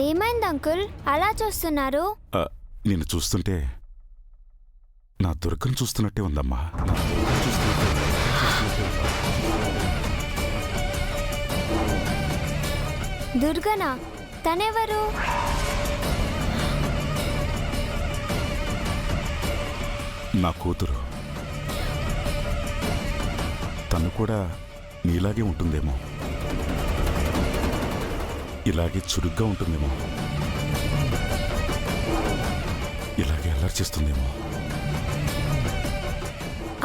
ఏమైంది అంకుల్ అలా చూస్తున్నారు? నిన్ను చూస్తుంటే నా దుర్గను చూస్తున్నట్టే ఉందమ్మా. దుర్గనా? తనెవరు? నా కూతురు. తను కూడా నీలాగే ఉంటుందేమో, ఇలాగే చురుగ్గా ఉంటుందేమో, ఇలాగే అల్లరి చేస్తుందేమో.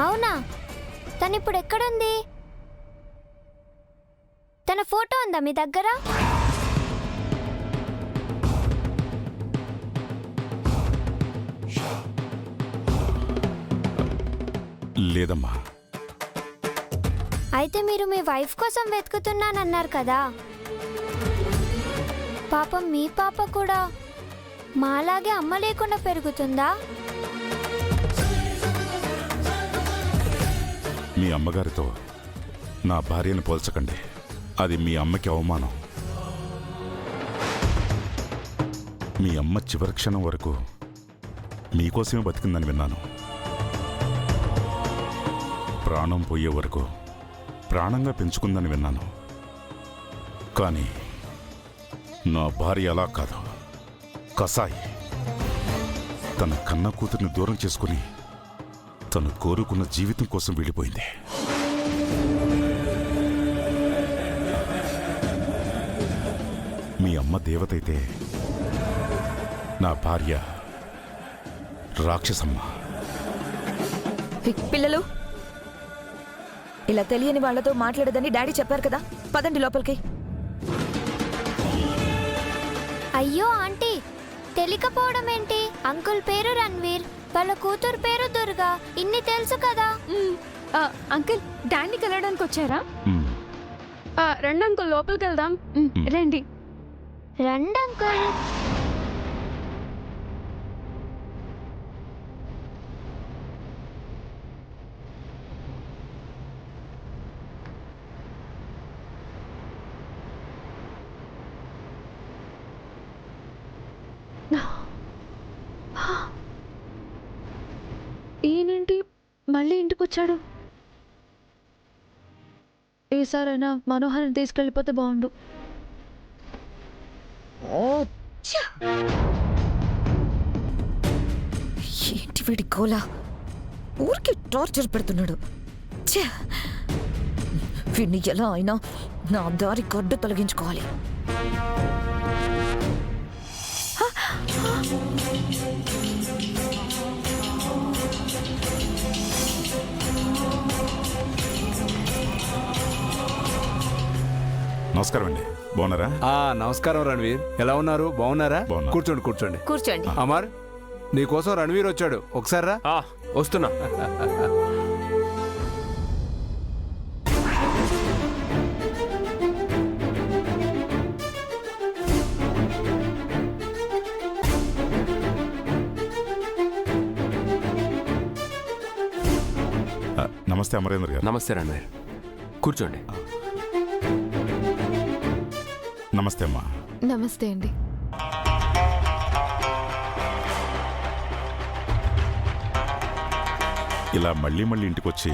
అవునా? తనిప్పుడు ఎక్కడుంది? తన ఫోటో ఉందా మీ దగ్గర? లేదమ్మా. అయితే మీరు మీ వైఫ్ కోసం వెతుకుతున్నానన్నారు కదా. పాపం మీ పాప కూడా మాలాగే అమ్మ లేకుండా పెరుగుతుందా? మీ అమ్మగారితో నా భార్యను పోల్చకండి. అది మీ అమ్మకి అవమానం. మీ అమ్మ చివరి క్షణం వరకు మీకోసమే బతికిందని విన్నాను. ప్రాణం పోయే వరకు ప్రాణంగా పెంచుకుందని విన్నాను. కానీ నా భార్య అలా కాదు, కసాయి. తన కన్న కూతుర్ని దూరం చేసుకుని తను కోరుకున్న జీవితం కోసం వెళ్ళిపోయింది. మీ అమ్మ దేవతైతే నా భార్య రాక్షసమ్మ. పిల్లలు, ఇలా తెలియని వాళ్లతో మాట్లాడదని డాడీ చెప్పారు కదా, పదండి లోపలికి. అయ్యో ఆంటీ, తెలియకపోవడం ఏంటి? అంకుల్ పేరు రణ్వీర్, వాళ్ళ కూతురు పేరు దుర్గా, ఇన్ని తెలుసు కదా. అంకుల్, డాడీని కలవడానికి వచ్చారా? రండి అంకుల్, లోపలికి వెళ్దాం. రండి రండి అంకుల్. ఈయనేంటి మళ్ళీ ఇంటికి వచ్చాడు? ఈసారైనా మనోహర్ని తీసుకెళ్ళిపోతే బాగుండు. ఏంటి వీడి గోలా? ఊరికి టార్చర్ పెడుతున్నాడు. వీడిని ఎలా అయినా నా దారి గడ్డ తొలగించుకోవాలి. నమస్కారం అండి, బాగున్నారా? నమస్కారం రణవీర్, ఎలా ఉన్నారు? బాగున్నారా? బాగున్నా. కూర్చోండి కూర్చోండి. కూర్చోండి. అమర్, నీకోసం రణవీర్ వచ్చాడు, ఒకసారి రా. వస్తున్నా. నమస్తే అమరేంద్ర గారు. నమస్తే రణవీర్, కూర్చోండి. నమస్తే అమ్మా. నమస్తే అండి. ఇలా మళ్ళీ మళ్ళీ ఇంటికి వచ్చి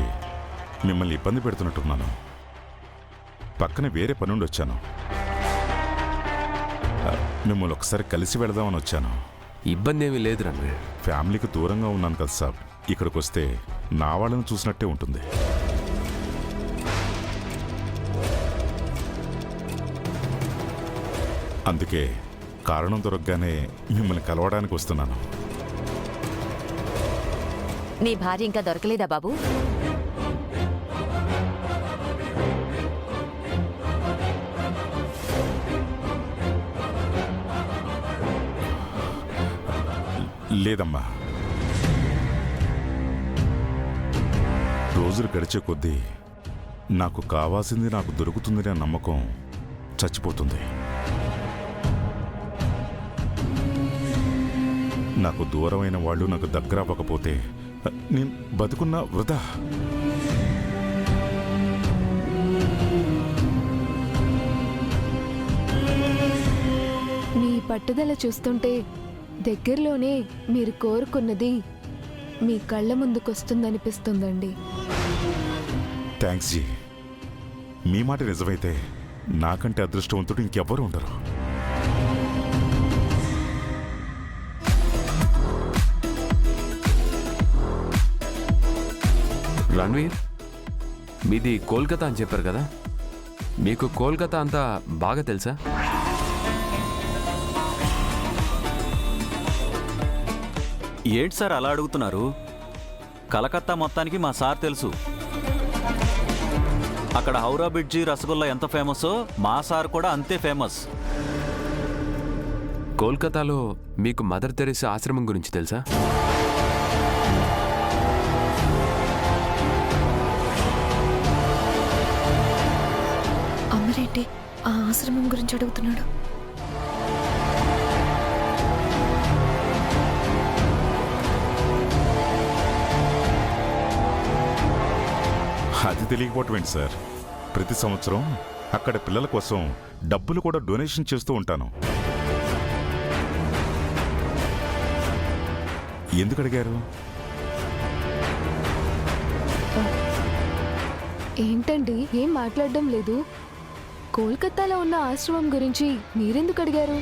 మిమ్మల్ని ఇబ్బంది పెడుతున్నట్టున్నాను. పక్కన వేరే పనుండి వచ్చాను. మిమ్మల్ని ఒకసారి కలిసి వెళదామని వచ్చాను. ఇబ్బంది ఏమీ లేదు రణవీర్. ఫ్యామిలీకి దూరంగా ఉన్నాను కదా సాబ్. ఇక్కడికి వస్తే నా వాళ్ళని చూసినట్టే ఉంటుంది. అందుకే కారణం దొరకగానే మిమ్మల్ని కలవడానికి వస్తున్నాను. నీ భార్య ఇంకా దొరకలేదా బాబు? లేదమ్మా. రోజులు గడిచే కొద్దీ నాకు కావాల్సింది నాకు దొరుకుతుందనే నమ్మకం చచ్చిపోతుంది. నాకు దూరమైన వాళ్ళు నాకు దగ్గర అవ్వకపోతే నేను బతుకున్న వృధా. నీ పట్టుదల చూస్తుంటే దగ్గరలోనే మీరు కోరుకున్నది మీ కళ్ళ ముందుకొస్తుందనిపిస్తుందండి. Thanks G. మీ మాట నిజమైతే నాకంటే అదృష్టవంతుడు ఇంకెవ్వరూ ఉండరు. రణ్వీర్, మీది కోల్కతా అని చెప్పారు కదా, మీకు కోల్కతా అంతా బాగా తెలుసా? ఏంటి సార్ అలా అడుగుతున్నారు? కలకత్తా మొత్తానికి మా సార్ తెలుసు. అక్కడ హౌరా బ్రిడ్జి రసగుల్లా ఎంత ఫేమసో మా సార్ కూడా అంతే ఫేమస్. కోల్కతాలో మీకు మదర్ తెరెసా ఆశ్రమం గురించి తెలుసా? అమ్మరేంటి ఆ ఆశ్రమం గురించి అడుగుతున్నాడు? అది తెలియకపోవటం ఏంటి సార్? ప్రతి సంవత్సరం అక్కడ పిల్లల కోసం డబ్బులు కూడా డొనేషన్ చేస్తూ ఉంటాను. ఎందుకు అడిగారు? ఏంటండి, ఏం మాట్లాడడం లేదు? కోల్కతాలో ఉన్న ఆశ్రమం గురించి మీరెందుకు అడిగారు?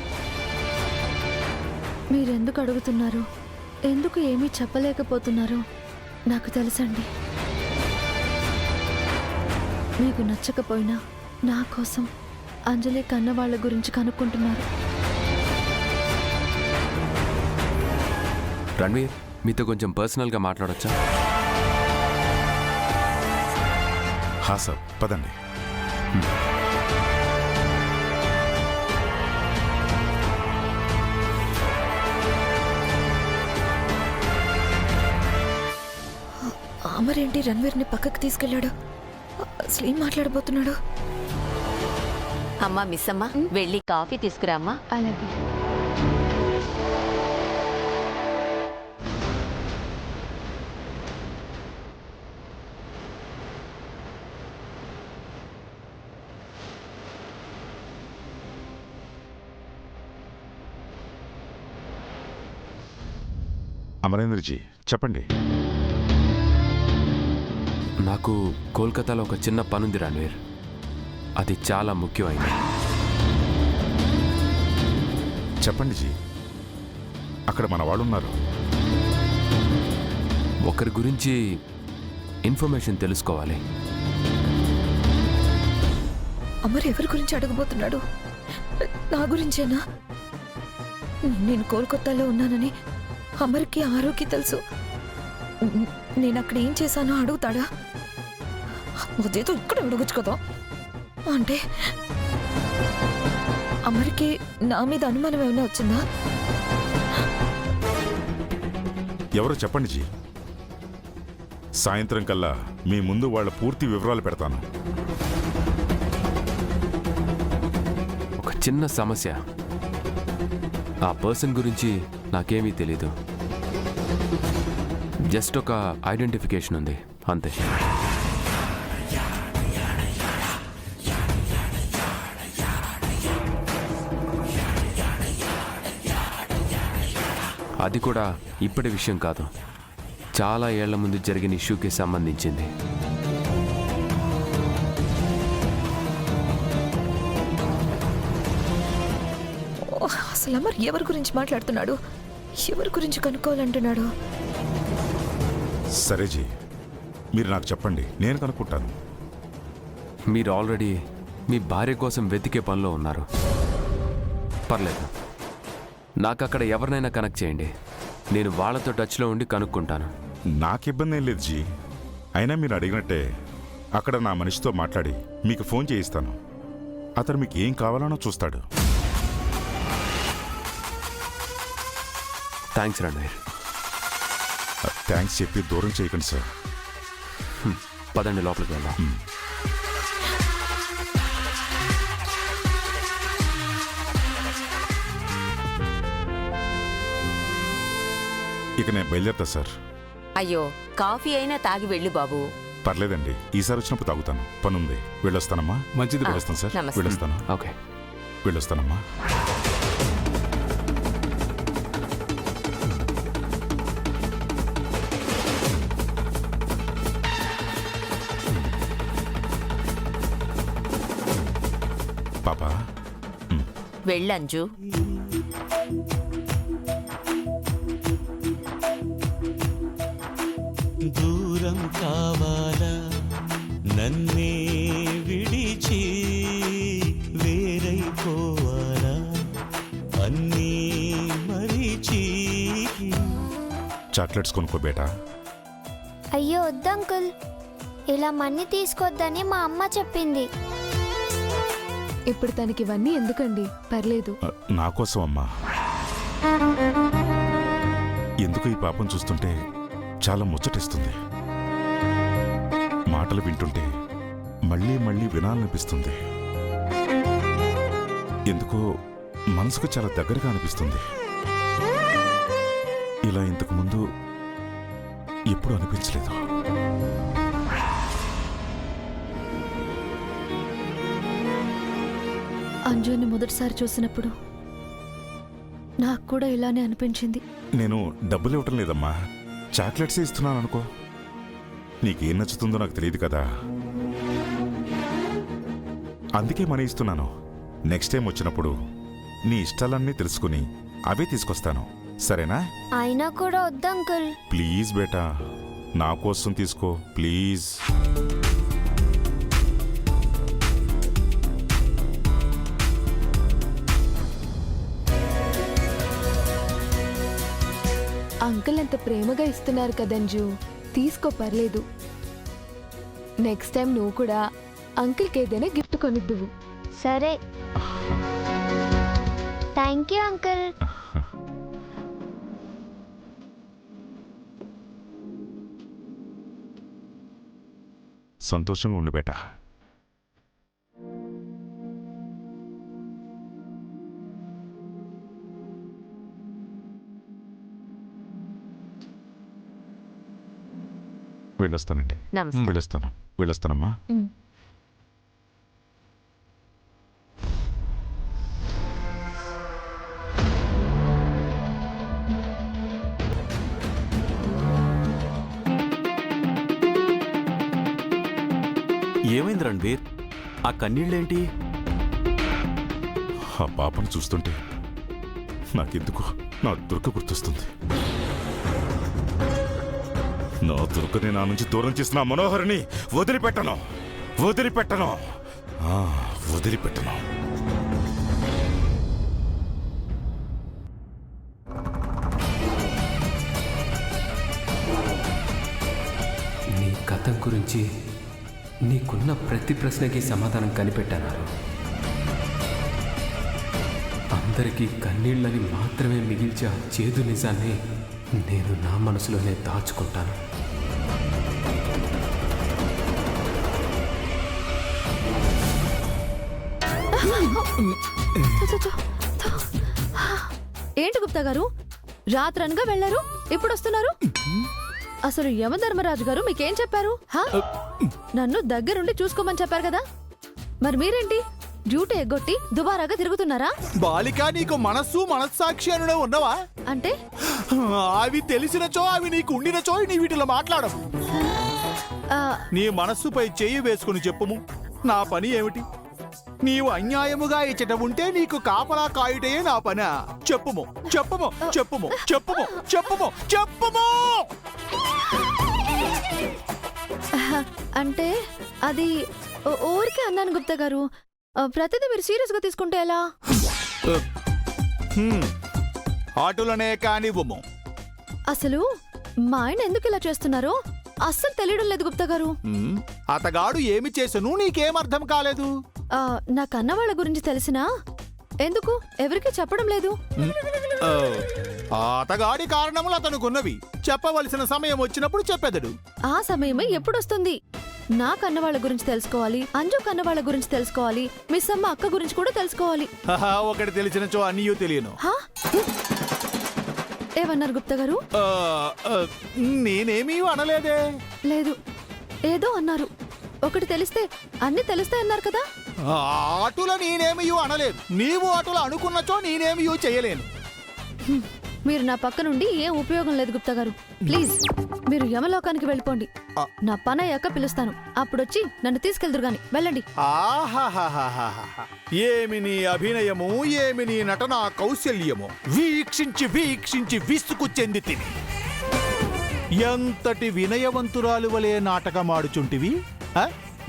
మీరెందుకు అడుగుతున్నారు, ఎందుకు ఏమీ చెప్పలేకపోతున్నారు నాకు తెలుసండి. మీకు నచ్చకపోయినా నా కోసం అంజలి కన్నవాళ్ల గురించి కనుక్కుంటున్నారు. రణ్వీర్, మీతో కొంచెం పర్సనల్గా మాట్లాడొచ్చా? హా సార్, పదండి. అమరేంటి రణ్వీర్ని పక్కకు తీసుకెళ్లాడు? అసలు ఏం మాట్లాడబోతున్నాడు? అమ్మా మిస్సమ్మ, వెళ్ళి కాఫీ తీసుకురామ్మా. అలాగే. అమరేంద్రజీ, చెప్పండి. నాకు కోల్కతాలో ఒక చిన్న పనుంది రణ్వీర్, అది చాలా ముఖ్యమైనది. చెప్పండి జీ. అక్కడ మన వాళ్ళు ఉన్నారు. ఒకరి గురించి ఇన్ఫర్మేషన్ తెలుసుకోవాలి. అమర్ ఎవరి గురించి అడగబోతున్నాడు? నా గురించేనా? నేను కోల్కతాలో ఉన్నానని అమర్కి ఆరోగ్య తెలుసు. నేను అక్కడ ఏం చేశానో అడుగుతాడా? అదేదో ఇక్కడ అడగచ్చు కదా. అంటే అమర్కి నా మీద అనుమానం ఏమైనా వచ్చిందా? ఎవరో చెప్పండి జీ. సాయంత్రం కల్లా మీ ముందు వాళ్ళ పూర్తి వివరాలు పెడతాను. ఒక చిన్న సమస్య, ఆ పర్సన్ గురించి నాకేమీ తెలీదు. జస్ట్ ఒక ఐడెంటిఫికేషన్ ఉంది, అంతే. అది కూడా ఇప్పటి విషయం కాదు, చాలా ఏళ్ల ముందు జరిగిన ఇష్యూకి సంబంధించింది. అసలు అమర్ ఎవరి గురించి మాట్లాడుతున్నాడు? ఎవరి గురించి కనుక్కోవాలంటున్నాడు? సరే జీ, మీరు నాకు చెప్పండి, నేను కనుక్కుంటాను. మీరు ఆల్రెడీ మీ భార్య కోసం వెతికే పనిలో ఉన్నారు. పర్లేదు, నాకు అక్కడ ఎవరినైనా కనెక్ట్ చేయండి, నేను వాళ్ళతో టచ్లో ఉండి కనుక్కుంటాను. నాకు ఇబ్బంది ఏం లేదు జీ. అయినా మీరు అడిగినట్టే అక్కడ నా మనిషితో మాట్లాడి మీకు ఫోన్ చేయిస్తాను. అతను మీకు ఏం కావాలనో చూస్తాడు. థ్యాంక్స్ రణ్వీర్. థ్యాంక్స్ చెప్పి దూరం చేయకండి సార్. పదండి, లోపలికి వెళ్దాం. ఇక నేను బయలుదేరుతా సార్. అయ్యో, కాఫీ అయినా తాగి వెళ్ళు బాబు. పర్లేదండి, ఈసారి వచ్చినప్పుడు తాగుతాను. పనుంది, వెళ్ళొస్తానమ్మా. మంచిది. వెళ్ళొస్తాను సార్, నమస్తే. వెళ్ళొస్తాను. ఓకే, వెళ్ళొస్తానమ్మా. వెళ్ళంజు. దూరం కావాలా నన్నే విడిచి వేరైపోవాలా అన్నీ మరిచి. చాక్లెట్స్ కొనుక్కో బేటా. అయ్యో వద్దు అంకుల్, ఇలా మనీ తీసుకొద్దని మా అమ్మ చెప్పింది. ఇప్పుడు తనకి ఇవన్నీ ఎందుకండి, పర్లేదు. నా కోసం అమ్మా. ఎందుకు ఈ పాపం చూస్తుంటే చాలా ముచ్చటిస్తుంది. మాటలు వింటుంటే మళ్ళీ మళ్ళీ వినాలనిపిస్తుంది. ఎందుకో మనసుకు చాలా దగ్గరగా అనిపిస్తుంది. ఇలా ఇంతకు ముందు ఎప్పుడు అనిపించలేదు. అంజుని మొదటిసారి చూసినప్పుడు నాకు కూడా ఇలానే అనిపించింది. నేను డబ్బులు ఇవ్వటం లేదమ్మా, చాక్లెట్స్ ఇస్తున్నాను అనుకో. నీకేం నచ్చుతుందో నాకు తెలియదు కదా, అందుకే మనీ ఇస్తున్నాను. నెక్స్ట్ టైం వచ్చినప్పుడు నీ ఇష్టాలన్నీ తెలుసుకుని అవే తీసుకొస్తాను, సరేనా? అయినా కూడా వద్దు అంకుల్. ప్లీజ్ బేటా, నా కోసం తీసుకో ప్లీజ్. అంకుల్ ఎంత ప్రేమగా ఇస్తున్నారు కదంజు, తీసుకో పర్లేదు. నెక్స్ట్ టైం నువ్వు కూడా అంకుల్కి ఏదైనా గిఫ్ట్ కొనిద్దువు. సరే, థ్యాంక్ యూ అంకుల్. సంతోషంగా ఉండు బేటా. వెళ్ళొస్తానండి. నమస్తే. వెళ్ళొస్తానమ్మా. ఏమైంది రణ్వీర్? ఆ కన్నీళ్ళేంటి? ఆ పాపను చూస్తుంటే నాకెందుకు నా దుర్గ గుర్తొస్తుంది. నా దుర్గని నా నుంచి దూరం చేసిన మనోహరిని వదిలిపెట్టను. నీ గతం గురించి నీకున్న ప్రతి ప్రశ్నకి సమాధానం కనిపెట్టాను. అందరికీ కన్నీళ్ళని మాత్రమే మిగిల్చే ఆ చేదు నిజాన్ని నేను నా మనసులోనే దాచుకుంటాను. ఏంటి గుప్తా గారు, రాత్రనగా వెళ్లారు, ఇప్పుడు వస్తున్నారు? అసలు యమధర్మరాజు గారు మీకేం చెప్పారు? నన్ను దగ్గరుండి చూసుకోమని చెప్పారు కదా, మరి మీరేంటి డ్యూటీ ఎగ్గొట్టి దుబారాగా తిరుగుతున్నారా? బాలిక, నీకు మనస్సు మనస్సాక్షి అనుడే ఉన్నవా? అంటే అవి తెలిసినచో, అవి నీకు ఉండినచో నీ వీటిలో మాట్లాడవు. నీ మనస్సుపై చెయ్యి వేసుకుని చెప్పుము, నా పని ఏమిటి? నీవు అన్యాయముగా ఇచ్చట ఉంటే నీకు కాపలా కాయుటయే నా పని. చెప్పుము చెప్పుము చెప్పుము చెప్పుము చెప్పుము చెప్పుము. అంటే అది ఊరికే అన్నాను గుప్తా గారు. ప్రతిదీ మీరు సీరియస్ గా తీసుకుంటే ఎలా? ఆటులనే కానివ్వము. అసలు మా ఆయన ఎందుకు ఇలా చేస్తున్నారో అస్సలు తెలియడం లేదు గుప్తా గారు. అతగాడు ఏమి చేసను నీకేమర్థం కాలేదు? నా కన్నవాళ్ళ గురించి తెలిసినా ఎందుకు ఎవరికి చెప్పడం లేదు? అతగాడి కారణములు అతనుకున్నవి. చెప్పవలసిన సమయం వచ్చినప్పుడు చెప్పెదడు. ఆ సమయమే ఎప్పుడొస్తుంది? నా కన్నవాళ్ళ గురించి తెలుసుకోవాలి, అంజు కన్నవాళ్ళ గురించి తెలుసుకోవాలి, మిస్ అమ్మ అక్క గురించి కూడా తెలుసుకోవాలి. ఒకటి తెలిసినచో అన్నీయూ తెలియను. ఏమన్నారు గుప్తా గారు? నేనేమీ అనలేదే. లేదు, ఏదో అన్నారు. ఒకటి తెలిస్తే అన్ని తెలుస్తాయన్నారు కదా. అటుల నేనేమీ అనలేదు. నీవు అటుల అనుకున్నచో నేనేమీ చేయలేను. మీరు నా పక్క నుండి ఏం ఉపయోగం లేదు గుప్తా గారు. ప్లీజ్ మీరు యమలోకానికి వెళ్ళిపోండి. నా పని అయ్యాక పిలుస్తాను, అప్పుడొచ్చి నన్ను తీసుకెళ్దురు గాని. వెళ్ళండి. ఆహాహాహాహాహా. ఏమి నీ అభినయము, ఏమి నీ నటనా కౌశల్యము! వీక్షించి వీక్షించి విసుగు చెంది తిని ఎంతటి వినయవంతురాలు వలె నాటకమాడుచుంటివి.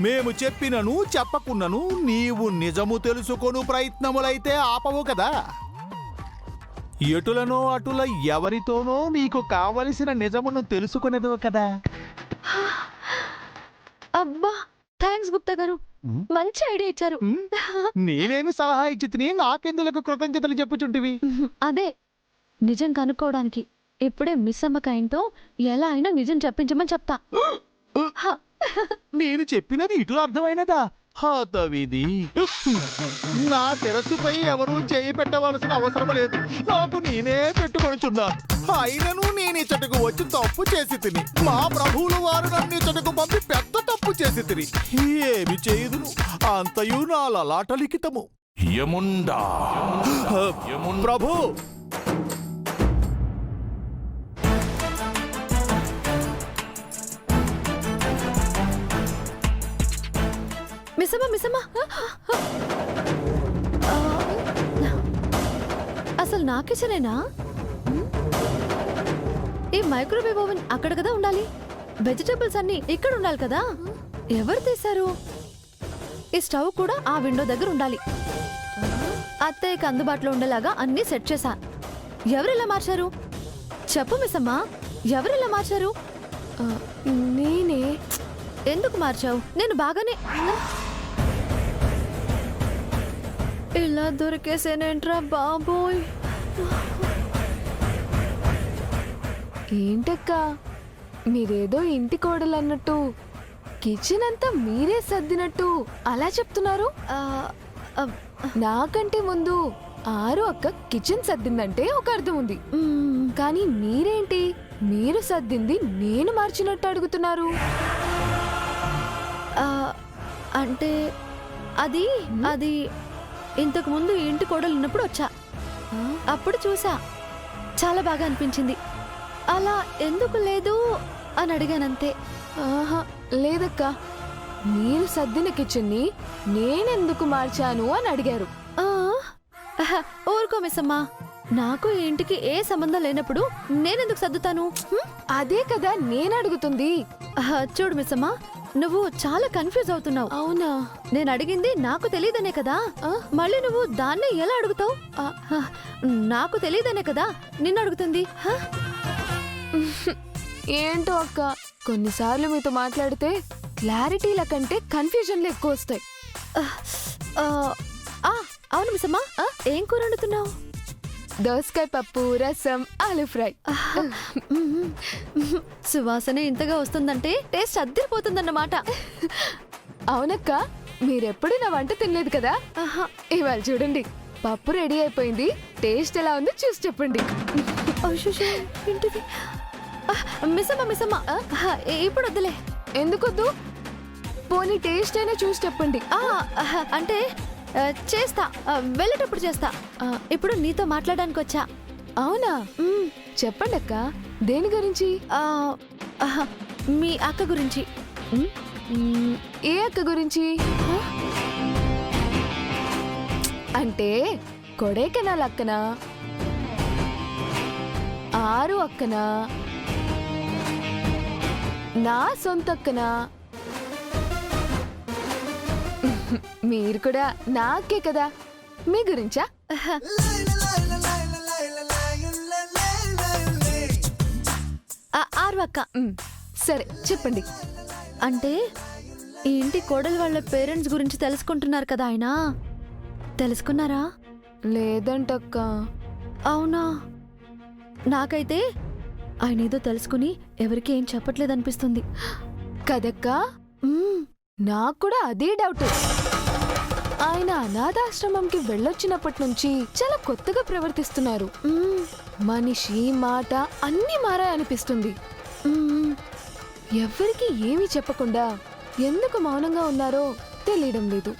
మేము చెప్పినను చెప్పకున్నను నీవు నిజము తెలుసుకొను ప్రయత్నములైతే ఆపవు కదా. ఎటులనో అటుల ఎవరితోనో నీకు కావలసిన నిజమును తెలుసుకునేదో కదా. అబ్బా, థ్యాంక్స్ గుప్తా గారు, మంచి ఐడియా ఇచ్చారు. నేనేమి సలహా ఇచ్చితిని, నాకెందులకు కృతజ్ఞతలు చెప్పుచుంటివి? అదే నిజం కనుక్కోవడానికి ఇప్పుడే మిస్ అమ్మకాయంతో ఎలా అయినా నిజం చెప్పించమని చెప్తా. నేను చెప్పినది ఇటు అర్థమైనదా? హతవిధి! నా శిరస్సుపై ఎవరూ చేయి పెట్టవలసిన అవసరం లేదు, నాకు నేనే పెట్టుకొనిచున్నాను. అయినను నేను ఇచ్చటకు వచ్చి తప్పు చేసి తిని, మా ప్రభువులు వారు నన్ను ఇచ్చటకు పంపి పెద్ద తప్పు చేసి తిని. ఏమి చేయుదును, అంతయు నా లలాట లిఖితము. యముండా ప్రభు, మిస్సమ్మా, మిస్సమ్మా, అసలు నా కిచెనేనా? ఈ మైక్రోవేవ్ ఓవెన్ అక్కడ కదా ఉండాలి, వెజిటబుల్స్ అన్ని ఇక్కడ ఉండాలి కదా. ఎవరు తీశారు? ఈ స్టవ్ కూడా ఆ విండో దగ్గర ఉండాలి. అత్తయ్యకి అందుబాటులో ఉండేలాగా అన్ని సెట్ చేశా. ఎవరిలా మార్చారు చెప్పు మిస్సమ్మా, ఎవరిలా మార్చారు? నేనే. ఎందుకు మార్చావు? నేను బాగానే ఇలా దొరికేసేనేంట్రా బాబోయ్. ఏంటక్క మీరేదో ఇంటి కోడలు అన్నట్టు కిచెన్ అంతా మీరే సర్దినట్టు అలా చెప్తున్నారు. నాకంటే ముందు ఆరు అక్క కిచెన్ సర్దిందంటే ఒక అర్థం ఉంది, కానీ మీరేంటి మీరు సర్దింది నేను మార్చినట్టు అడుగుతున్నారు. అంటే అది ఇంతకు ముందు ఇంటి కోడలు ఉన్నప్పుడు వచ్చా, అప్పుడు చూసా, చాలా బాగా అనిపించింది. అలా ఎందుకు లేదు అని అడిగానంతే. ఆహా లేదక్క, మీరు సర్దిన కిచెన్ని నేనెందుకు మార్చాను అని అడిగారు. ఊరుకో మిస్సమ్మా, నాకు ఈ ఇంటికి ఏ సంబంధం లేనప్పుడు నేనెందుకు సర్దుతాను? అదే కదా నేను అడుగుతుంది. చూడు మిస్సమ్మా, నువ్వు చాలా కన్ఫ్యూజ్ అవుతున్నావు. అవునా? నేను అడిగింది నాకు తెలియదనే కదా, మళ్ళీ నువ్వు దాన్ని ఎలా అడుగుతావు? నాకు తెలియదనే కదా నిన్ను అడుగుతుంది. ఏంటో అక్క, కొన్నిసార్లు మీతో మాట్లాడితే క్లారిటీల కంటే కన్ఫ్యూజన్లు ఎక్కువ వస్తాయి. అవును మిస్సమ్మా, ఏం కూర వండుతున్నావు? దోసకాయ పప్పు, రసం, ఆలు ఫ్రై. సువాసన ఇంతగా వస్తుందంటే టేస్ట్ అద్దరిపోతుందన్నమాట. అవునక్క, మీరెప్పుడు నా వంట తినలేదు కదా. ఇవాళ చూడండి, పప్పు రెడీ అయిపోయింది. టేస్ట్ ఎలా ఉందో చూసి చెప్పండి. ఏంటిది? మిస్సమ్మా, ఇప్పుడు వద్దులే. ఎందుకొద్దు? పోనీ టేస్ట్ అయినా చూసి చెప్పండి. అంటే చేస్తా, వెళ్ళేటప్పుడు చేస్తా. ఇప్పుడు నీతో మాట్లాడడానికి వచ్చా. అవునా? చెప్పండి అక్క, దేని గురించి? మీ అక్క గురించి. ఏ అక్క గురించి? అంటే కొడైకెనాల్ అక్కనా, ఆరు అక్కనా, నా సొంత అక్కనా? మీరు కూడా నాకే కదా, మీ గురించా? ఆరు అక్క. సరే చెప్పండి. అంటే ఈ ఇంటి కోడలు వాళ్ళ పేరెంట్స్ గురించి తెలుసుకుంటున్నారు కదా ఆయన, తెలుసుకున్నారా? లేదంటక్క. అవునా? నాకైతే ఆయన ఏదో తెలుసుకుని ఎవరికి ఏం చెప్పట్లేదనిపిస్తుంది కదక్కా. నాకు కూడా అదే డౌట్. ఆయన అనాథాశ్రమంకి వెళ్ళొచ్చినప్పటి నుంచి చాలా కొత్తగా ప్రవర్తిస్తున్నారు. మనిషి, మాట అన్నీ మారాయనిపిస్తుంది. ఎవరికి ఏమీ చెప్పకుండా ఎందుకు మౌనంగా ఉన్నారో తెలియడం లేదు.